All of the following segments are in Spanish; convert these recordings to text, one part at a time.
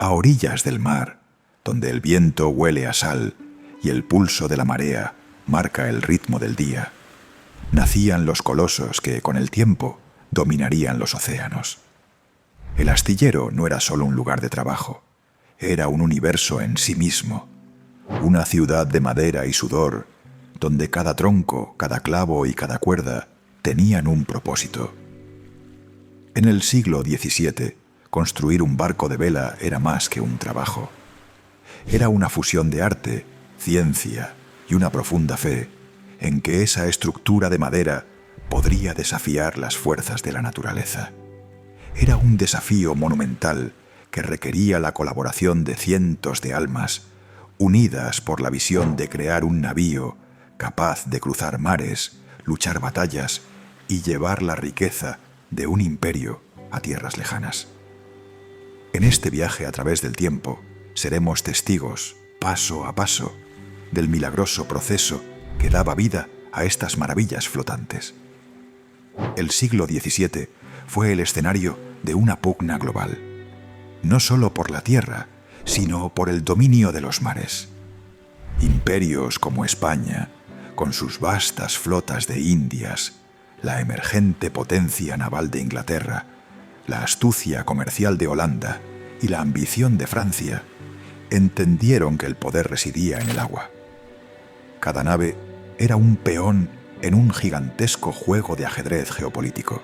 a orillas del mar, donde el viento huele a sal y el pulso de la marea marca el ritmo del día, nacían los colosos que, con el tiempo, dominarían los océanos. El astillero no era solo un lugar de trabajo, era un universo en sí mismo, una ciudad de madera y sudor, donde cada tronco, cada clavo y cada cuerda tenían un propósito. En el siglo XVII, construir un barco de vela era más que un trabajo. Era una fusión de arte, ciencia y una profunda fe en que esa estructura de madera podría desafiar las fuerzas de la naturaleza. Era un desafío monumental que requería la colaboración de cientos de almas, unidas por la visión de crear un navío capaz de cruzar mares, luchar batallas y llevar la riqueza de un imperio a tierras lejanas. En este viaje a través del tiempo, seremos testigos, paso a paso, del milagroso proceso que daba vida a estas maravillas flotantes. El siglo XVII fue el escenario de una pugna global, no solo por la tierra, sino por el dominio de los mares. Imperios como España, con sus vastas flotas de Indias, la emergente potencia naval de Inglaterra, la astucia comercial de Holanda y la ambición de Francia, entendieron que el poder residía en el agua. Cada nave era un peón en un gigantesco juego de ajedrez geopolítico.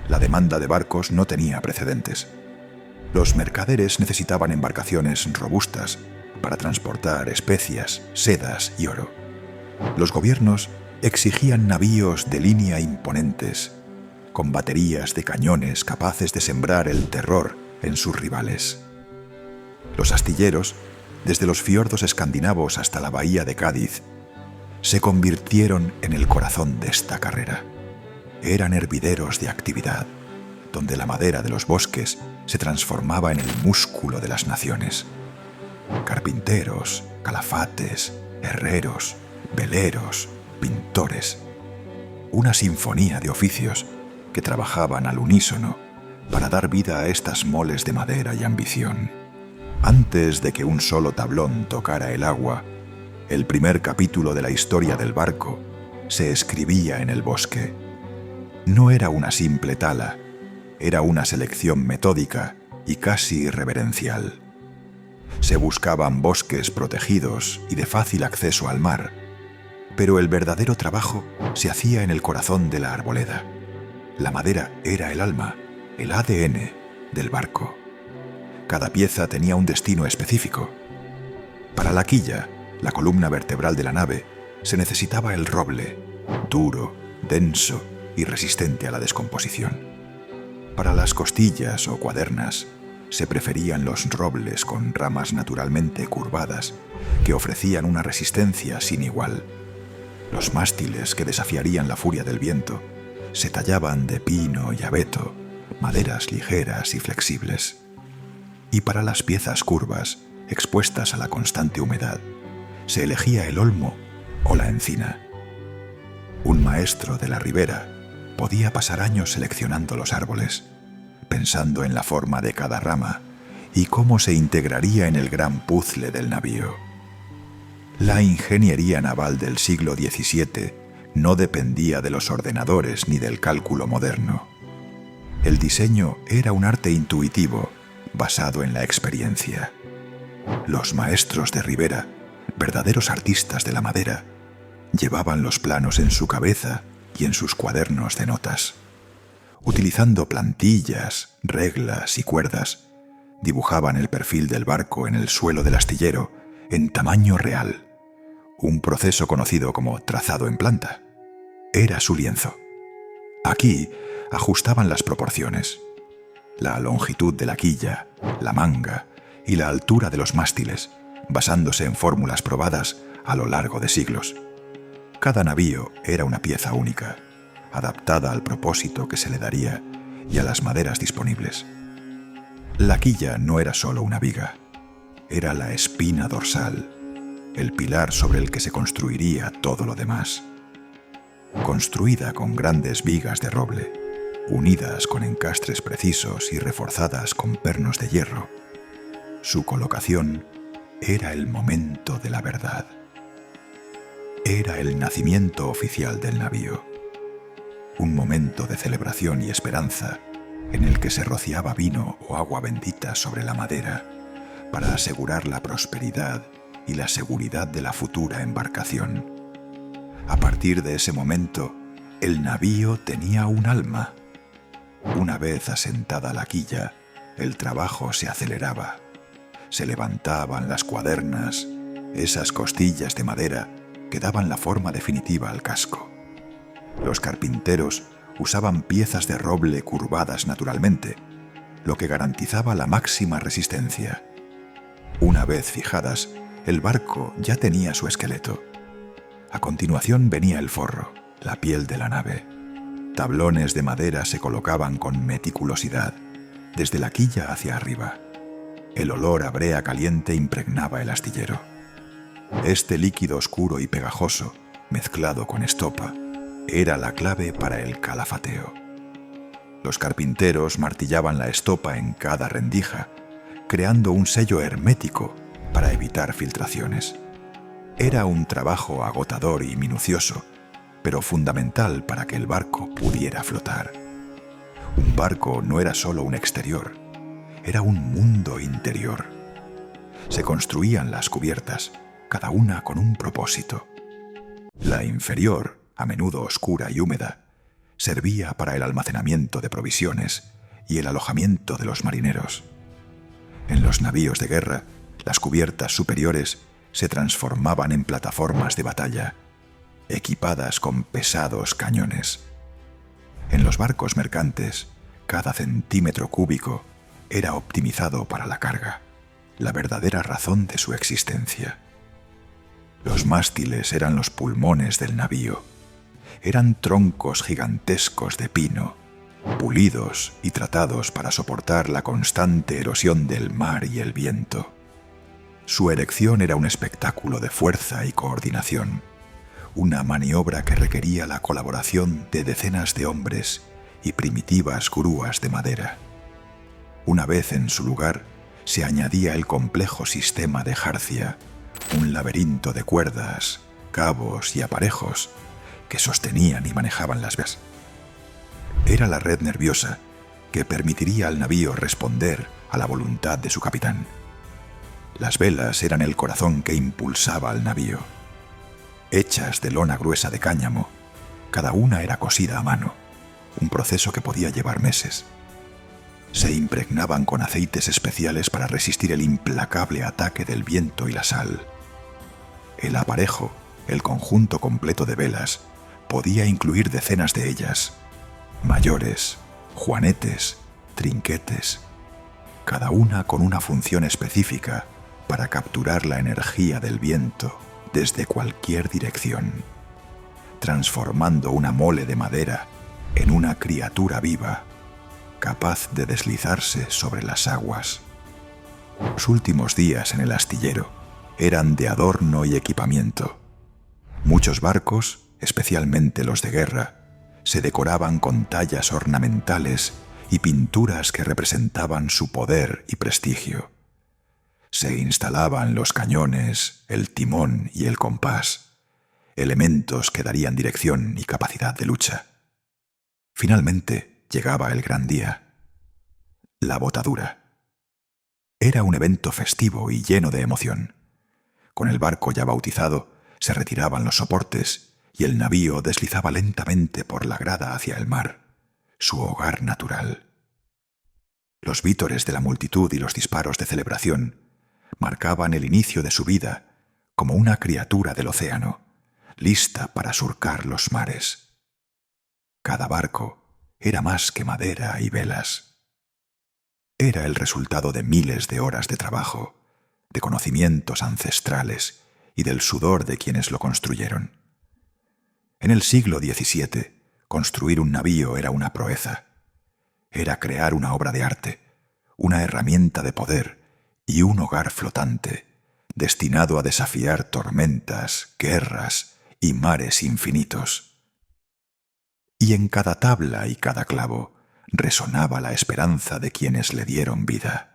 La demanda de barcos no tenía precedentes. Los mercaderes necesitaban embarcaciones robustas para transportar especias, sedas y oro. Los gobiernos exigían navíos de línea imponentes, con baterías de cañones capaces de sembrar el terror en sus rivales. Los astilleros, desde los fiordos escandinavos hasta la bahía de Cádiz, se convirtieron en el corazón de esta carrera. Eran hervideros de actividad, donde la madera de los bosques se transformaba en el músculo de las naciones. Carpinteros, calafates, herreros, veleros, pintores. Una sinfonía de oficios que trabajaban al unísono para dar vida a estas moles de madera y ambición. Antes de que un solo tablón tocara el agua, el primer capítulo de la historia del barco se escribía en el bosque. No era una simple tala, era una selección metódica y casi irreverencial. Se buscaban bosques protegidos y de fácil acceso al mar, pero el verdadero trabajo se hacía en el corazón de la arboleda. La madera era el alma, el ADN del barco. Cada pieza tenía un destino específico. Para la quilla, la columna vertebral de la nave, se necesitaba el roble, duro, denso y resistente a la descomposición. Para las costillas o cuadernas, se preferían los robles con ramas naturalmente curvadas que ofrecían una resistencia sin igual. Los mástiles que desafiarían la furia del viento se tallaban de pino y abeto, maderas ligeras y flexibles. Y para las piezas curvas, expuestas a la constante humedad, se elegía el olmo o la encina. Un maestro de la ribera podía pasar años seleccionando los árboles, pensando en la forma de cada rama y cómo se integraría en el gran puzle del navío. La ingeniería naval del siglo XVII no dependía de los ordenadores ni del cálculo moderno. El diseño era un arte intuitivo basado en la experiencia. Los maestros de ribera, verdaderos artistas de la madera, llevaban los planos en su cabeza y en sus cuadernos de notas. Utilizando plantillas, reglas y cuerdas, dibujaban el perfil del barco en el suelo del astillero en tamaño real, un proceso conocido como trazado en planta. Era su lienzo. Aquí ajustaban las proporciones, la longitud de la quilla, la manga y la altura de los mástiles, basándose en fórmulas probadas a lo largo de siglos. Cada navío era una pieza única, adaptada al propósito que se le daría y a las maderas disponibles. La quilla no era solo una viga, era la espina dorsal, el pilar sobre el que se construiría todo lo demás. Construida con grandes vigas de roble, unidas con encastres precisos y reforzadas con pernos de hierro, Su colocación era el momento de la verdad. Era el nacimiento oficial del navío. Un momento de celebración y esperanza en el que se rociaba vino o agua bendita sobre la madera para asegurar la prosperidad y la seguridad de la futura embarcación. A partir de ese momento, el navío tenía un alma. Una vez asentada la quilla, el trabajo se aceleraba. Se levantaban las cuadernas, esas costillas de madera que daban la forma definitiva al casco. Los carpinteros usaban piezas de roble curvadas naturalmente, lo que garantizaba la máxima resistencia. Una vez fijadas, el barco ya tenía su esqueleto. A continuación venía el forro, la piel de la nave. Tablones de madera se colocaban con meticulosidad, desde la quilla hacia arriba. El olor a brea caliente impregnaba el astillero. Este líquido oscuro y pegajoso, mezclado con estopa, era la clave para el calafateo. Los carpinteros martillaban la estopa en cada rendija, creando un sello hermético para evitar filtraciones. Era un trabajo agotador y minucioso, pero fundamental para que el barco pudiera flotar. Un barco no era solo un exterior, era un mundo interior. Se construían las cubiertas, cada una con un propósito. La inferior, a menudo oscura y húmeda, servía para el almacenamiento de provisiones y el alojamiento de los marineros. En los navíos de guerra, las cubiertas superiores se transformaban en plataformas de batalla, equipadas con pesados cañones. En los barcos mercantes, cada centímetro cúbico era optimizado para la carga, la verdadera razón de su existencia. Los mástiles eran los pulmones del navío. Eran troncos gigantescos de pino, pulidos y tratados para soportar la constante erosión del mar y el viento. Su erección era un espectáculo de fuerza y coordinación, una maniobra que requería la colaboración de decenas de hombres y primitivas grúas de madera. Una vez en su lugar, se añadía el complejo sistema de jarcia, un laberinto de cuerdas, cabos y aparejos que sostenían y manejaban las velas. Era la red nerviosa que permitiría al navío responder a la voluntad de su capitán. Las velas eran el corazón que impulsaba al navío. Hechas de lona gruesa de cáñamo, cada una era cosida a mano, un proceso que podía llevar meses. Se impregnaban con aceites especiales para resistir el implacable ataque del viento y la sal. El aparejo, el conjunto completo de velas, podía incluir decenas de ellas, mayores, juanetes, trinquetes, cada una con una función específica para capturar la energía del viento desde cualquier dirección, transformando una mole de madera en una criatura viva, capaz de deslizarse sobre las aguas. Los últimos días en el astillero eran de adorno y equipamiento. Muchos barcos, especialmente los de guerra, se decoraban con tallas ornamentales y pinturas que representaban su poder y prestigio. Se instalaban los cañones, el timón y el compás, elementos que darían dirección y capacidad de lucha. Finalmente llegaba el gran día, la botadura. Era un evento festivo y lleno de emoción. Con el barco ya bautizado, se retiraban los soportes y el navío deslizaba lentamente por la grada hacia el mar, su hogar natural. Los vítores de la multitud y los disparos de celebración marcaban el inicio de su vida como una criatura del océano, lista para surcar los mares. Cada barco era más que madera y velas. Era el resultado de miles de horas de trabajo, de conocimientos ancestrales y del sudor de quienes lo construyeron. En el siglo XVII, construir un navío era una proeza. Era crear una obra de arte, una herramienta de poder y un hogar flotante, destinado a desafiar tormentas, guerras y mares infinitos. Y en cada tabla y cada clavo resonaba la esperanza de quienes le dieron vida.